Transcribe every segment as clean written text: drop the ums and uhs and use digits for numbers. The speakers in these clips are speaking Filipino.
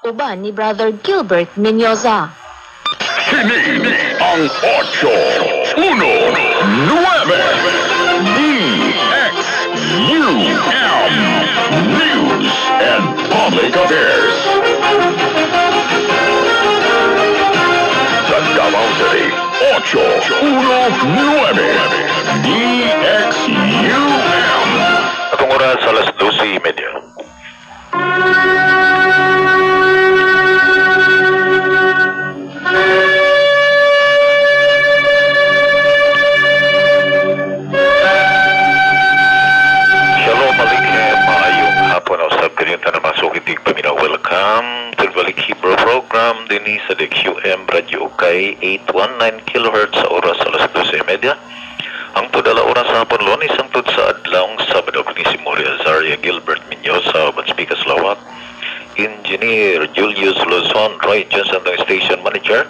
uban ni Brother Gilbert Menyoza. Kini ang 8, 1, 9 DXUM News and Public Affairs. Sa Davao City, 819 DXUM. Atong oras alas 12:30. Shalom Aleikum, maayong hapon o sa kaniyong tanamasokitig paminaw. Welcome to the Balik Hebrew program din sa DXUM Radio Ukay 819 kHz sa oras alas 12:30. Ang tudala oras sa hapon Lunes ang tud sa adlawng Sabado ni si Moria Zaria Gilbert Menyoza at Speaker Slovak Engineer Julius Lozon Roy Johnson ang station manager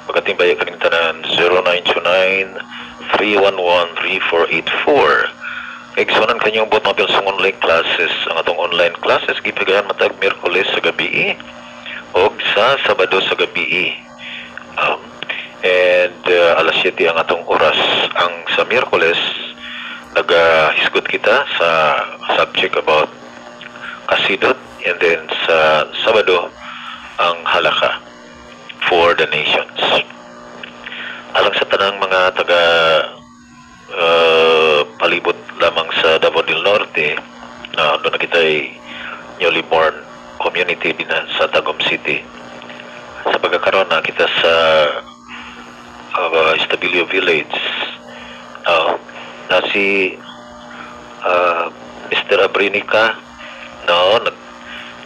pagkatimbaya kaning tanan 0929-311-3484 Egsonan kanyang bot mapil sa online classes ang atong online classes gipagayan matag Miyerkules sa gabi o sa Sabado sa gabi and alas 7 ang atong oras. Ang sa Miyerkules nagahisgot kita sa subject about kasidot, and then sa Sabado ang halaka for the nations. Alang sa tanang mga taga palibot lamang sa Davao del Norte, doon na kita ay newly born community din sa Tagum City. Sa pagkakaroon na kita sa Estabilio Village, na si Mr. Abrinica,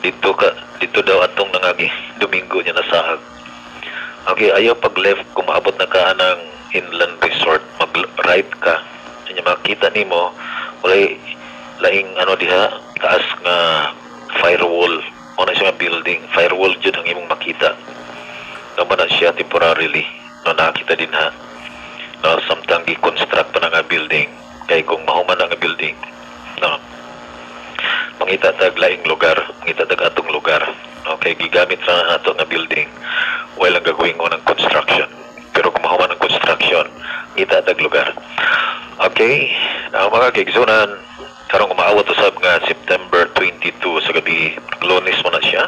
dito daw atong nangagi Domingo niya nasahag. Okay, ayaw pag left kung maabot na ka ng inland resort, mag right ka, kanya makita nimo walay laing diha taas nga firewall o na siya nga building, firewall jud ang imong makita. Naman na siya temporarily nakita din samtang i-construct pa na nga building kay kung mahuman na nga building mangita tag laing lugar, mangita tag atong lugar, okay, gigamit ra ato nga building while ang gagawin mo ng construction, pero kung mahuman ang construction mangita tag lugar. Okay, mga kaigsunan, karong umaawat usab nga September 22 sa gabi, Lunes mo na siya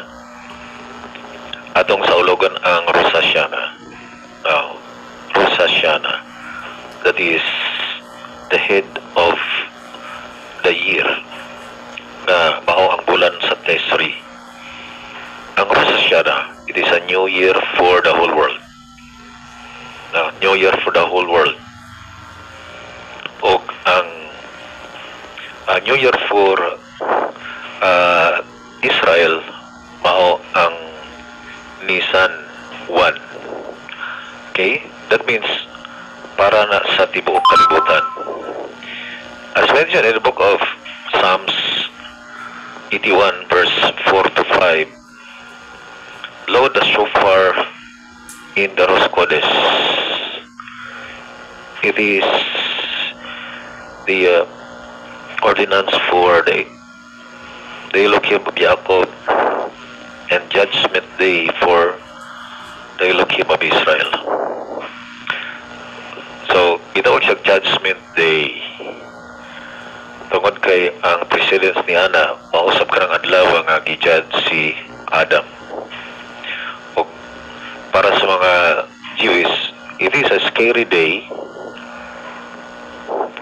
atong sa ulogan ang Rosh Hashanah. Rosh Hashanah, that is the head of the year na mao ang bulan sa Tesri. Ang Rosh Hashanah, it is a new year for the whole world. New year for the whole world. O ang new year for Israel, mao ang Nisan 1. Okay? That means para na sa tibuok kalibutan. As mentioned in the book of Psalms 81 verse 4 to 5, blow the shofar in the Rosh Kodesh. It is the ordinance for the Elohim of Jacob and judgment day for the Elohim of Israel. So, gitawag siya Judgment Day. Tungod kay ang precedence ni Ana, mausap ka ng adlaw nga gi-judge si Adam. O, para sa mga Jews, it is a scary day.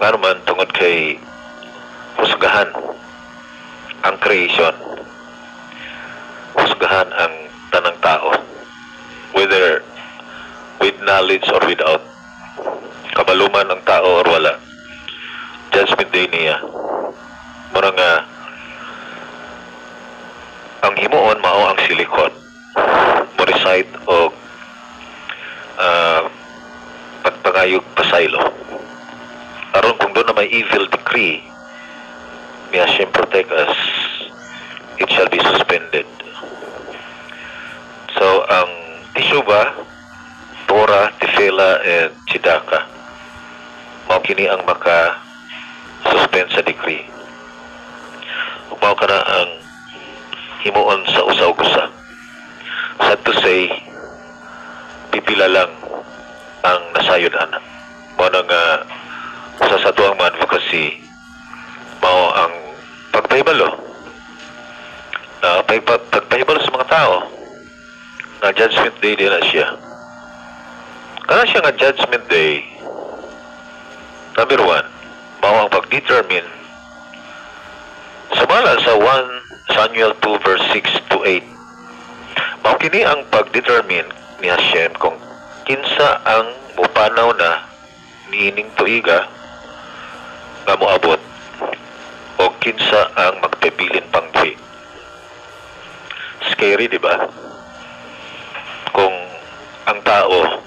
Nga naman, tungod kay husgahan ang creation. Husgahan ang tanang tao. Whether with knowledge or without. Kabaluman ng tao or wala. Judgment day niya. Mura nga ang himuon mao ang silikon. Morisite o pagpangayog pasaylo. Aron kung doon na may evil decree, may Hashem protect us, it shall be suspended. So ang Teshuvah, Torah, Tefillah, and Tzedakah, mao kini ang maka-suspend sa decree. Mao kana ang himuon sa usa-usa. pila lang ang nasayod ana. Mao nang sa tuang advocacy mao ang pagpahibalo. Pagpahibalo sa mga tao na Judgment Day din na siya. Kana siya nga Judgment Day, number 1, mao ang pag-determine sumala sa 1 Samuel 2 verse 6 to 8. Mao kini ang pag-determine ni Hashem kung kinsa ang mupanaw na niining tuiga nga moabot o kinsa ang magpabilin pang buhi. Scary, di ba? Kung ang tao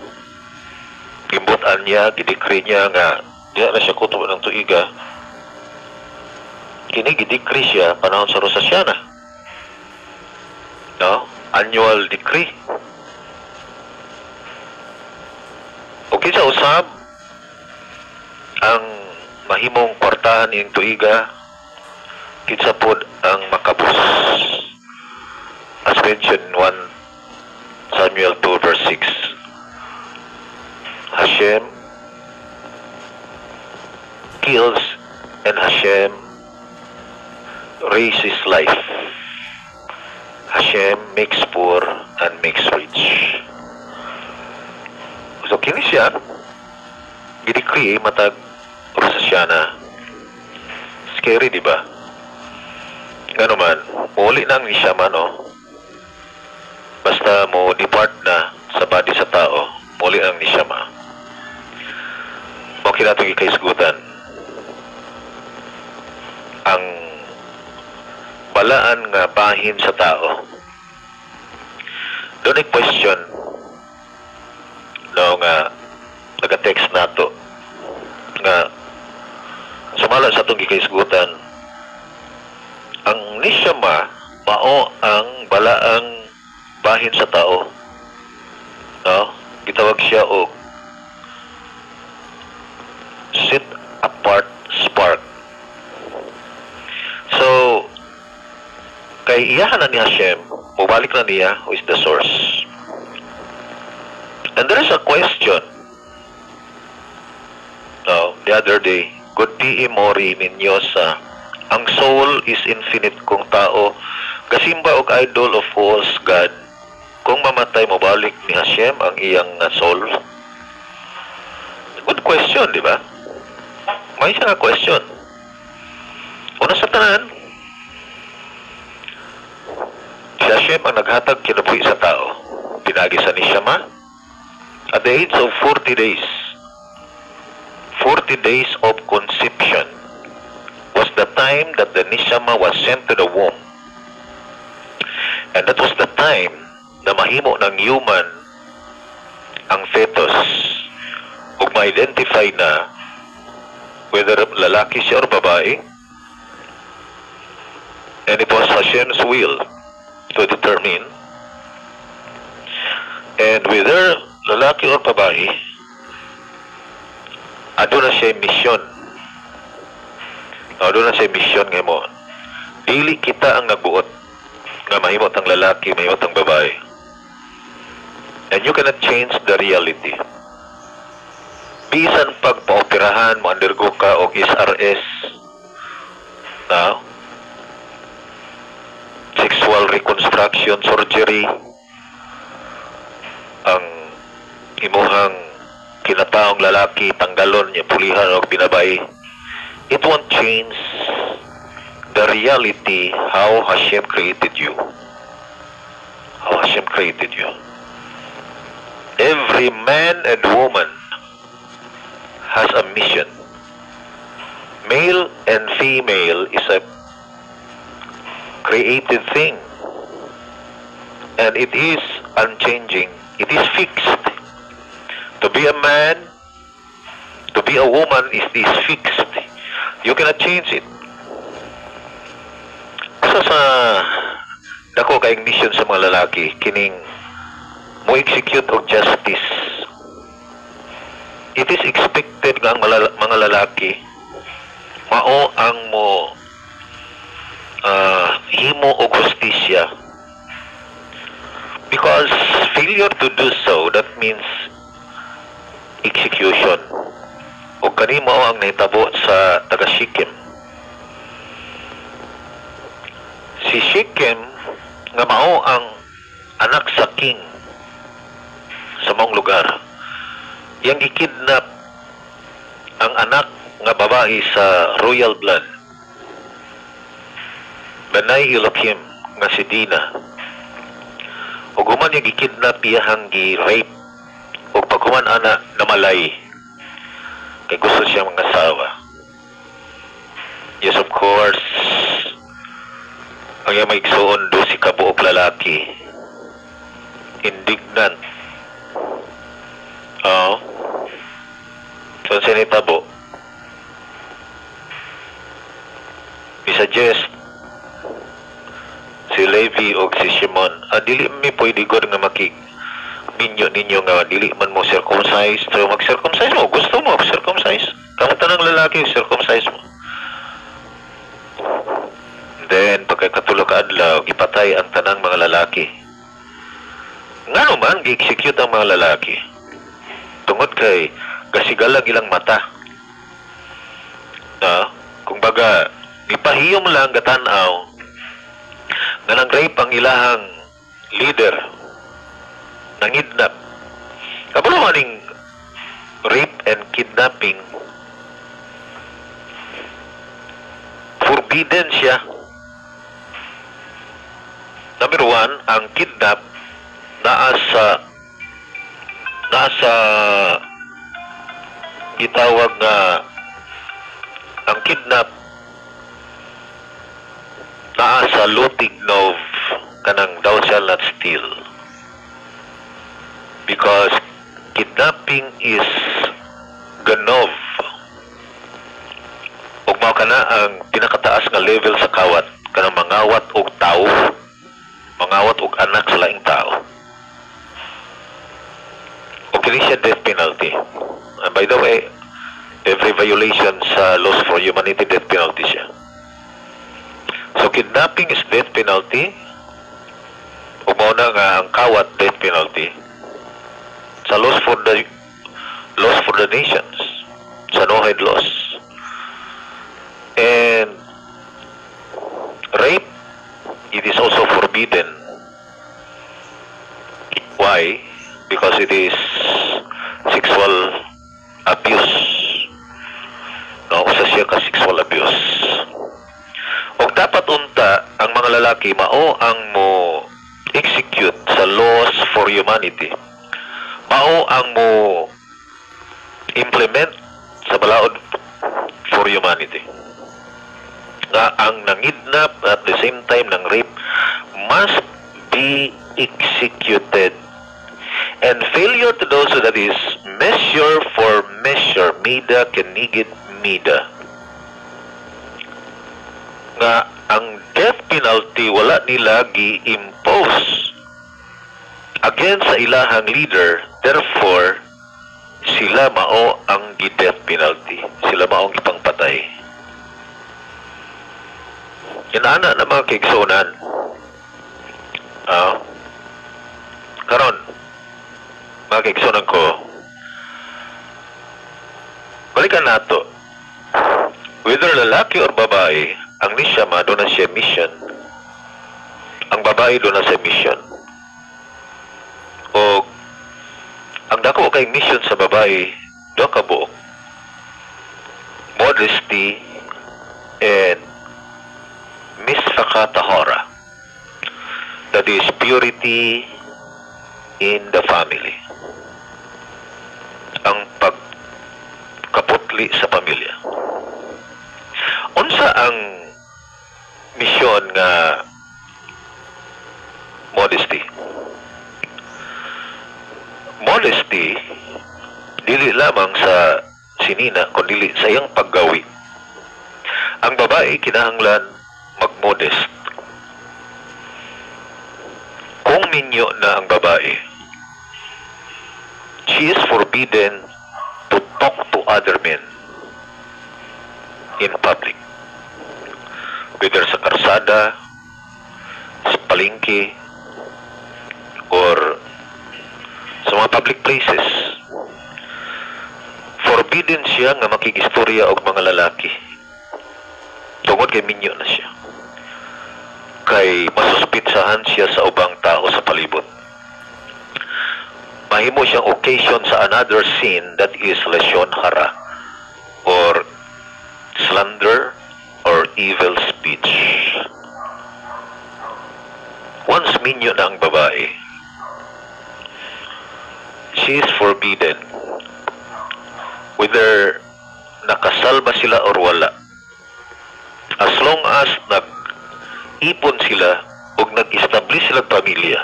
gimbutan niya, gidikri niya nga diya na siya kutubo ng tuiga, kini gidikri siya panahon sa Rosh Hashanah. No? Annual decree. O kinsa usab ang mahimong kwartahan ning tuiga, kinsa pod ang makabus. As mentioned in 1 Samuel 2 verse 6. Hashem kills and Hashem raises life. Hashem makes poor and makes rich. So kini siya gidikri matag Rosh Hashanah. Scary, di ba? Ngano man, muli nang ni siya man, oh. Basta mo depart na sa body sa tao, muli nang ni siya ma. Okay na itong ikaisgutan. Ang balaan nga bahin sa tao. Doon ay question no nga nag-text nato nga sumala sa itong ikaisgutan, ang nisyama mao ang balaang bahin sa tao. No? Gitawag siya og set apart spark. So, kay iyahan na ni Hashem, mubalik na niya who is the source. And there is a question. No, the other day, good P.E. Mori Minyosa, ang soul is infinite kung tao kasimba og idol of false God. Kung mamatay mo balik ni Hashem ang iyang soul. Good question, di ba? May isa nga question. Una sa tanan, si Hashem ang naghatag kinabuhi sa tao. Pinagi sa Nishama at the age of 40 days. 40 days of conception was the time that the Nishama was sent to the womb. And that was the time na mahimo ng human ang fetus ug ma-identify na whether lalaki siya or babae. And it was Hashem's will to determine. And whether lalaki or babae, ado na siya mission. Ado na siya mission nga mo. Dili kita ang nagbuot nga mahimot ang lalaki, mahimot ang babae. And you cannot change the reality. Bisan pag paoperahan mo, undergo ka o SRS, na sexual reconstruction surgery, ang imuhang kinataong lalaki, tanggalon niya, pulihan o binabay, it won't change the reality how Hashem created you. How Hashem created you. Every man and woman has a mission. Male and female is a created thing. And it is unchanging. It is fixed. To be a man, to be a woman is fixed. You cannot change it. Sa dako kayong mission sa mga lalaki, kining mo execute of justice. It is expected nga ang mga lalaki mao ang mo himo og justisya. Because failure to do so, that means execution. O kanimo ang nahitabo sa taga Shechem. Si Shechem nga mao ang anak sa king sa mong lugar. Yang gikidnap ang anak nga babae sa royal blood. Banay Elohim nga si Dina. O guman yung gikidnap iyahang gi-rape o pagkuman ana namalay kay gusto siya mga asawa. Yes, of course, ang yung maigsuon do si kabuok lalaki. Indignant. Oo. So, sinitabo. I-suggest si Levi o si Shimon, dili mi pwede god nga minyo ninyo nga dili man mo circumcise. So mag-circumcise mo, gusto mo circumcise, kamutan ng lalaki circumcise mo. Then pagkatulog ka adlaw ipatay ang tanang mga lalaki. Ngano man gi-execute ang mga lalaki tungod kay gasigalang ilang mata. Kung baga ipahiyom lang gatanaw nga nang rape ang ilahang leader, nangidnap. Kabalo maning rape and kidnapping, forbidden siya. Number one, ang kidnap nasa itawag nga ang kidnap sa Lutignow kanang thou shall not steal, because kidnapping is ganov ug mao kana ang pinakataas nga level sa kawat, kanang mangawat og tao, mangawat og anak sa laing tao. O kini siya death penalty. And by the way, every violation sa laws for humanity, death penalty siya. So, kidnapping is death penalty. Umuna nga ang kawat, death penalty. Sa laws for the nations, sa no-hide laws. And rape, it is also forbidden. Why? Because it is sexual abuse. No, usa siya ka sexual abuse. Og dapat unta ang mga lalaki mao ang mo execute sa laws for humanity. Mao ang mo implement sa balaod for humanity. Nga ang nangidnap at the same time nang rape must be executed. And failure to do so, that is measure for measure, mida kenigid mida. Nga ang death penalty wala nila gi-impose against sa ilahang leader, therefore sila mao ang gi-death penalty, sila mao ang ipangpatay. Inaana na mga kaigsunan, karon mga kaigsunan ko, balikan nato, whether lalaki or babae, ang nisyama doon na siya mission, ang babae doon na siya mission. O ang dako kay mission sa babae doon ka buok, modesty and misfaka tahora, that is purity in the family, ang pagkaputli sa pamilya. Unsa ang misyon nga modesty? Modesty dili lamang sa sinina kundi sa iyang paggawi. Ang babae kinahanglan mag-modest. Kung minyo na ang babae, she is forbidden to talk to other men in public, whether sa karsada, sa palengke, or sa mga public places. forbidden siya nga makigistorya og mga lalaki. Tungod kay minyo na siya. Kay masuspitsahan siya sa ubang tao sa palibot. Mahimo siyang occasion sa another sin, that is lesyon hara or slander or evil speech. Once minyo na ang babae, she is forbidden, whether nakasal ba sila or wala. As long as nag-ipon sila o nag-establish sila pamilya,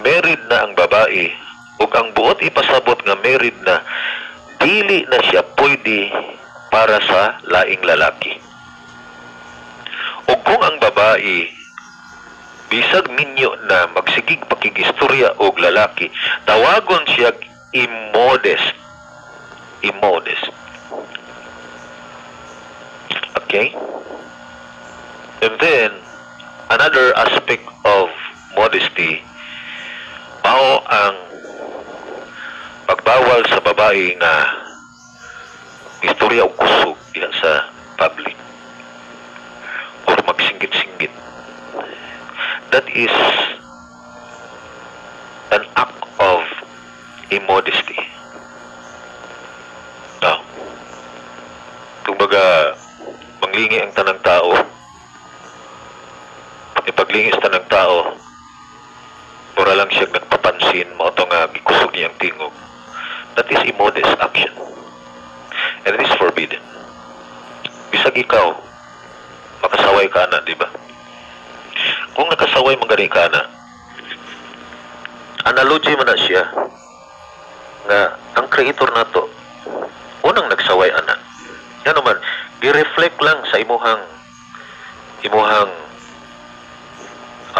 married na ang babae, o ang buot ipasabot nga married na, dili na siya pwede para sa laing lalaki. O kung ang babae bisag minyo na magsigig pakigistorya og lalaki, tawagon siya immodest. Immodest. Okay? And then, another aspect of modesty, mao ang pagbawal sa babae nga istorya o kusog diha sa public or magsinggit-singgit. That is an act of immodesty. Now, kumbaga, manglingi ang tanang tao, ipaglingis tanang tao, mura lang siya nagpapansin, mo ito nga gikusog niyang tingog. That is immodest action. And it is forbidden. Bisag ikaw, makasaway ka na, di ba? Kung nakasaway magani ka na, analogy man na siya nga ang creator nato unang nagsaway ana. Yan naman, i-reflect lang sa imuhang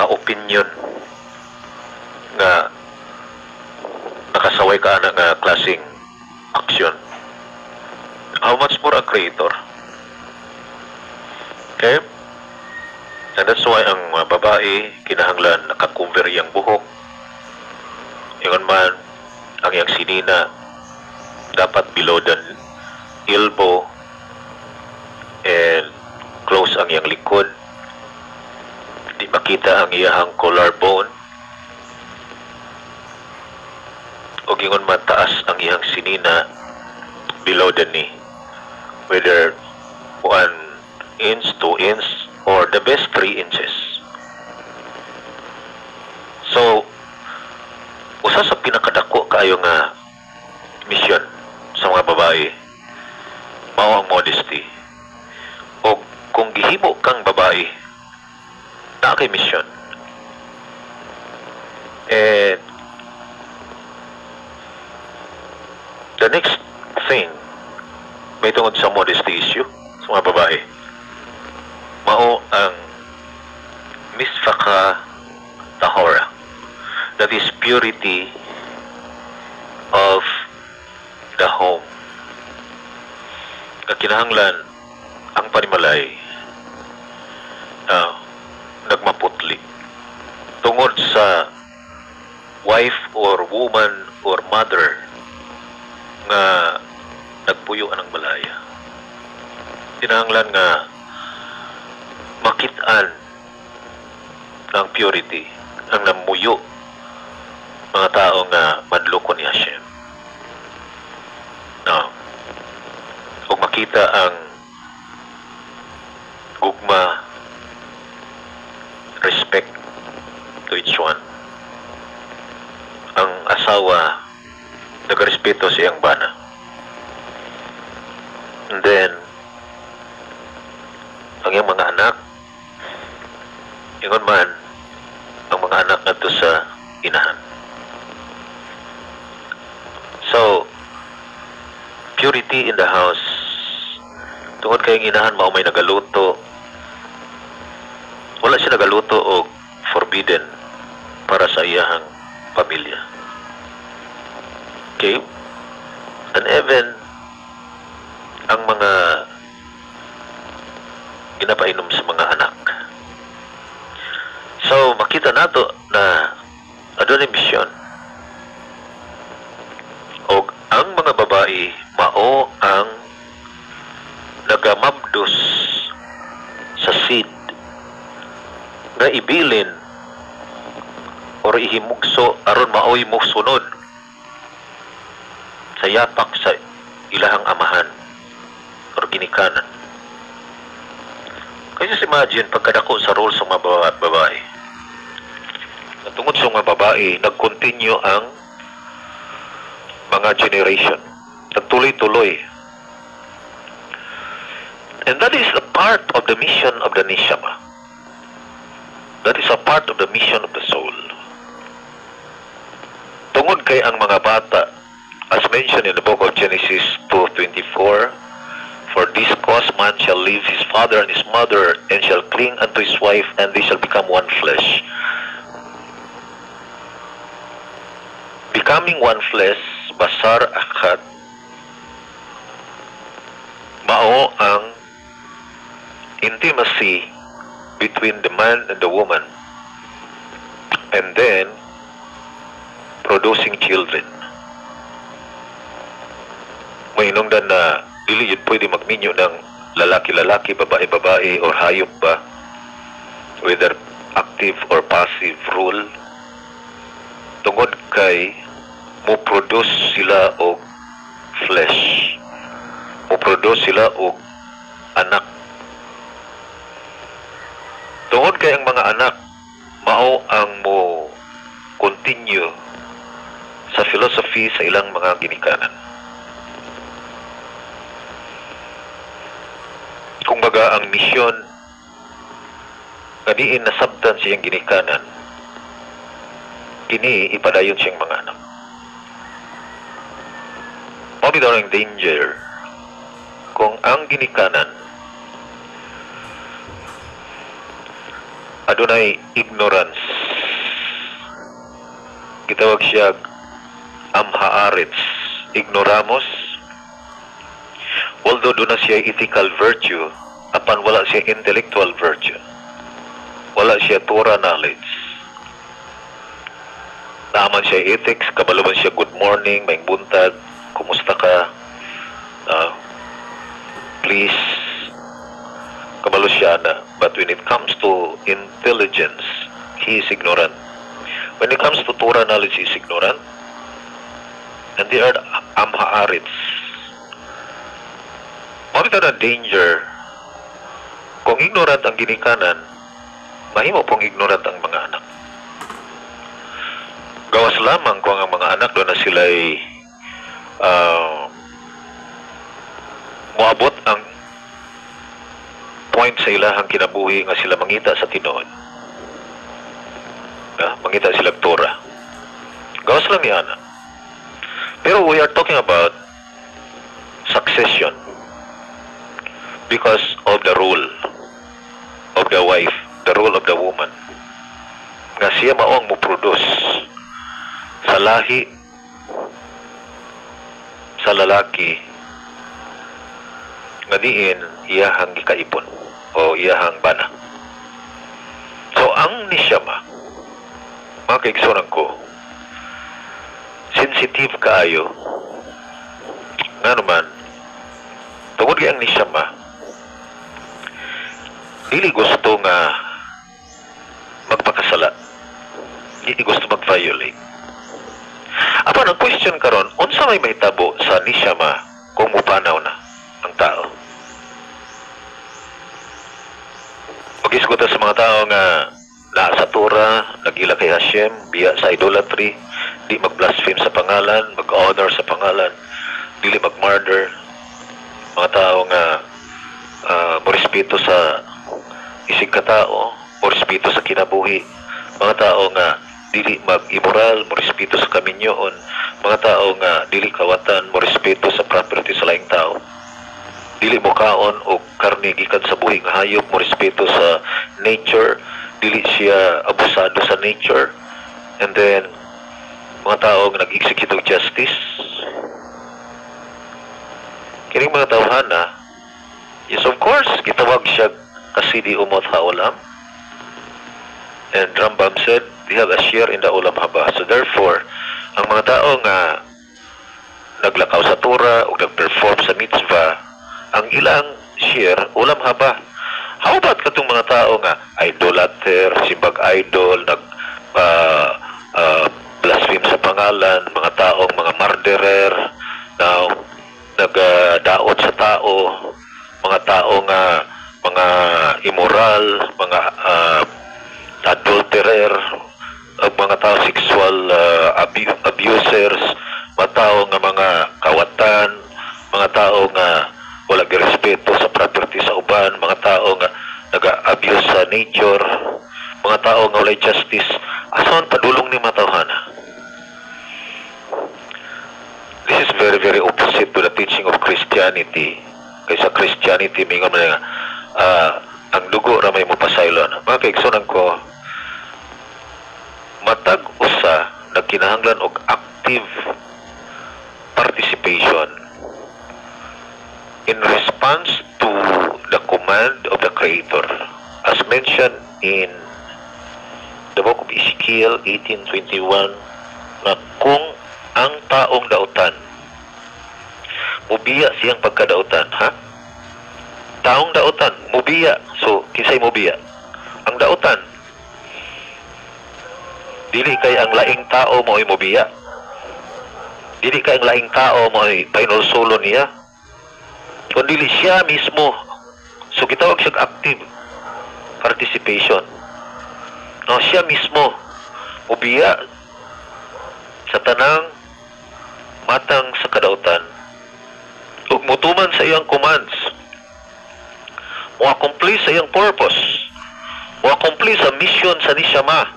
opinion nga nakasaway ka ana nga klaseng action. How much more ang creator? Okay? And that's why ang mga babae kinahanglan nakacover yang buhok. Ingon man ang yang sinina dapat below the elbow and close ang yang likod. Di makita ang iyahang collarbone. O ingon man taas ang iyang sinina below the knee. Whether 1 inch, 2 inch, or the best 3 inches. So, usa sa pinakadako kayo nga mission sa mga babae, mao ang modesty. O kung gihimo kang babae, na kay mission. And the next thing, may tungod sa modesty issue sa mga babae, mao ang misfaka tahora, that is purity of the home. Kinahanglan ang panimalay nagmaputli tungod sa wife or woman or mother nga nagpuyo anang balaya. Kinahanglan nga makitaan ng purity ang namuyo mga tao nga madloko ni Hashem. Now, kung makita ang gugma, respect to each one, ang asawa nagrespeto sa iyang bana, and then ang iyang mga anak, ingon man ang mga anak ngadto sa inahan. So, purity in the house. Tungod kayong inahan, mao may nagaluto. Wala siya nagaluto o forbidden para sa iyahang pamilya. Okay? And even, ang mga ginapainom sa mga anak. So, makita nato na adunay misyon. O ang mga babae mao nga ibilin or ihimugso aron maoy mo sunod sa yapak sa ilahang amahan or ginikanan. Kaya just imagine pagkadako sa role sa mga babae. Tungod sa mga babae, nag-continue ang mga generation. Nagtuloy-tuloy. And that is a part of the mission of the Neshama. That is a part of the mission of the soul. Tungod kay ang mga bata, as mentioned in the book of Genesis 2:24, for this cause man shall leave his father and his mother, and shall cling unto his wife, and they shall become one flesh. Becoming one flesh, basar akat, mao ang intimacy between the man and the woman, and then producing children. May inungdan na dili yun pwede magminyo ng lalaki-lalaki, babae-babae, or hayop ba, whether active or passive rule, tungod kay mo produce sila og flesh, mo produce sila og anak. Tungod kay ang mga anak mao ang mo continue sa philosophy sa ilang mga ginikanan. Kung baga ang misyon kaniin nasabtan siyang ginikanan, kini ipadayon siyang mga anak. Mabit daw ang danger kung ang ginikanan adunay ignorance, gitawag siya amhaaretz, ignoramos. Although doon na siya ethical virtue, apan wala siya intellectual virtue, wala siya Torah knowledge, naaman siya ethics, kabalaban siya good morning, may buntag, kumusta ka, please, kabalo siya na. But when it comes to intelligence, he is ignorant. When it comes to Torah knowledge, he is ignorant. And they are amhaaretz. Mabita na danger. Kung ignorant ang ginikanan, mahimo pong ignorant ang mga anak. Gawas lamang kung ang mga anak doon na sila'y moabot ang point sa ilahang kinabuhi nga sila mangita sa tinuod. Mangita sila Torah. Gawas lang yan. Pero we are talking about succession because of the role of the wife, the role of the woman. Nga siya maong mo produce sa lahi sa lalaki nga diin iyahang gikaipon o iyahang bana. So ang Neshama, mga kaigsunan ko, sensitive kaayo nga naman tungod kay ang Neshama dili gusto nga magpakasala, dili gusto mag-violate. Apan ang question karon, unsa may mahitabo sa Neshama kung mupanaw na ang tao? Pag-isgutan sa mga tao nga naa sa Torah, nagila kay Hashem, biya sa idolatry, di mag-blaspheme sa pangalan, mag-honor sa pangalan, dili mag-murder, mga tao nga morespeto sa isig katao, morespeto sa kinabuhi, mga tao nga dili mag-immoral, morespeto sa kaminyoon, mga tao nga dili kawatan, morespeto sa property sa laing tao, dili mokaon o karne gikan sa buhi nga hayop, morespeto sa nature, dili siya abusado sa nature, and then mga tao nga nag-execute of justice. Kining mga tawhana, yes, of course, gitawag siya kasidi umot haolam. And Rambam said, they have a share in the ulam haba. So therefore, ang mga tao nga naglakaw sa Torah o nag-perform sa mitzvah, ang ilang share, ulam haba. How about katong mga tao nga idolater, simbag idol, nag blaspheme sa pangalan, mga taong mga murderer, now nagdaot sa tao, mga taong mga immoral, mga adulterer, mga tao sexual abusers, mga tao nga mga kawatan, mga tao nga wala girespeto sa property sa uban, mga tao nga naga-abuse sa nature, mga tao nga wala justice. Ason padulong ni matawhana? This is very, very opposite to the teaching of Christianity. Kaysa Christianity, mingon man nga, ang dugo na may mupasaylon. Mga kaigsunan ko, matag usa na kinahanglan og active participation in response to the command of the Creator, as mentioned in the book of Ezekiel 18:21, na kung ang taong dautan mubiya siyang pagkadautan, ha? Taong dautan mubiya, so kinsay mubiya? Ang dautan, dili kay ang laing tao mo ay mubiya, dili kay ang laing tao mo ay painulsulo niya, kundi siya mismo. So gitawag siya active participation. No, siya mismo mubiya sa tanang matang sa kadautan ug mutuman sa iyang commands, mo-accomplish sa iyang purpose, mo-accomplish sa mission sa nisama,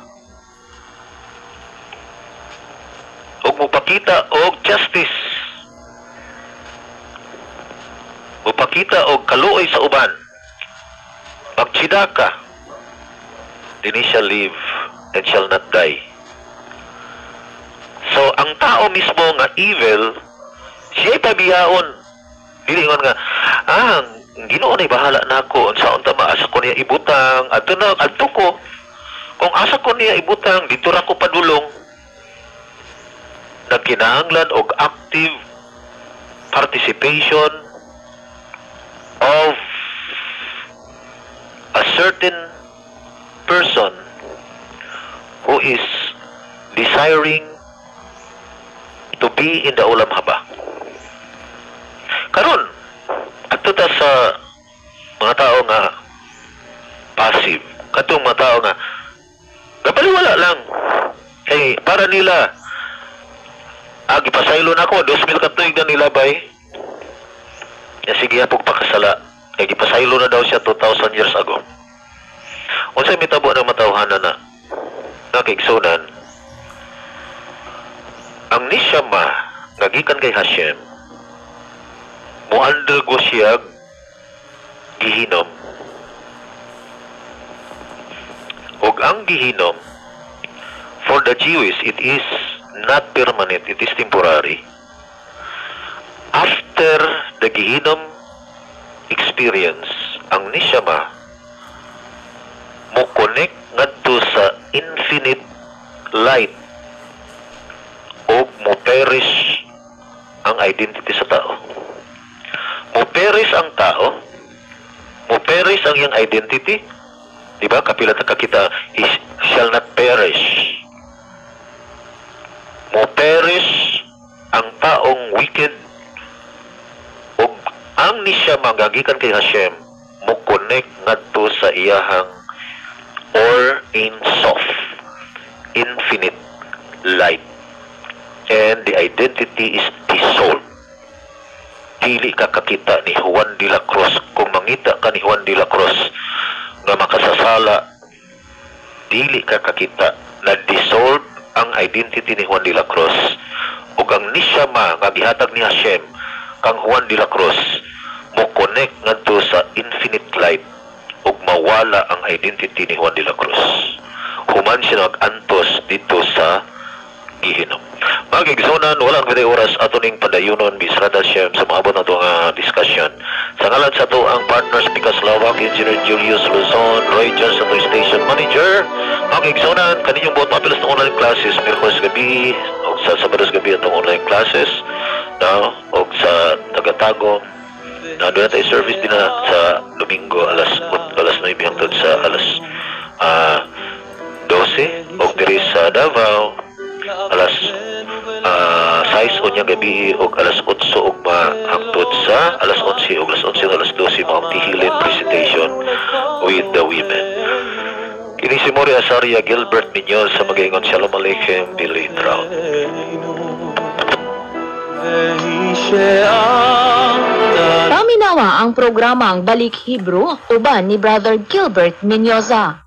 ug mupakita og justice, mupakita og kaluoy sa uban. Magtsidaka, then he shall live and shall not die. So ang tao mismo nga evil, siya pabiyaon. Dili nga ang Ginoo na bahala nako, unsa unta maasa ko niya ibutang, adto ko. Kung asa ko niya ibutang, dito ra ko padulong. Nagkinahanglan og active participation of a certain person who is desiring to be in the ulam haba. Karon, ato ta sa mga tao nga passive, katong mga tao nga gabaliwala lang. Kay para nila, gipasaylo na ako, 2000 katuig na nilabay. Sige, hapog pakasala. Kay gipasaylo na daw siya 2,000 years ago. Unsay mitabo ng matawhanan na nakigsunan, ang nishama nga gikan kay Hashem, mo-undergo siya gihinom. Og ang gihinom, for the Jews, it is not permanent, it is temporary. After the gihinom experience, ang nishama mo-connect ngadto sa infinite light o mo-perish ang identity sa tao. Mo-perish ang tao, mo-perish ang iyang identity. Diba? Kapila ta kakita, he shall not perish. Mo-perish ang taong wicked o ang nisya magagikan kay Hashem mo-connect ngadto sa iyahang or in soft, infinite light. And the identity is dissolved. Dili ka kakita ni Juan de la Cruz. Kung mangita ka ni Juan de la Cruz nga makasasala, dili ka kakita na dissolve ang identity ni Juan de la Cruz. Ug ang nishama nga gihatag ni Hashem kang Juan de la Cruz mo connect ngadto sa infinite light ug mawala ang identity ni Juan de la Cruz. Human siya nag-antos dito sa gihinom. Mga kigsunan, walang kada oras ato ning padayunon bisrada siya sa maabot na itong discussion. Sa ngalan sa ito ang partners Picas Lawak, Engineer Julius Luzon, Roy Johnson, Station Manager. Mga kigsunan, kaninyong buot mapilas ng online classes, Mirkoles gabi, o sa Sabados gabi itong online classes, o sa Tagatagong, na doon tayo service din na sa Domingo alas 9 hangtod sa alas 12 o diri sa Davao alas 6 unya gabi o alas 8 ugma hangtod sa alas 11 o alas 11 o alas 12 mga tihilin presentation with the women. Kini si Mori Asaria Gilbert Minyol sa mag-ingon Shalom Aleichem Billy Trout. Paminawa ang programang Balik Hebrew uban ni Brother Gilbert Minyoza.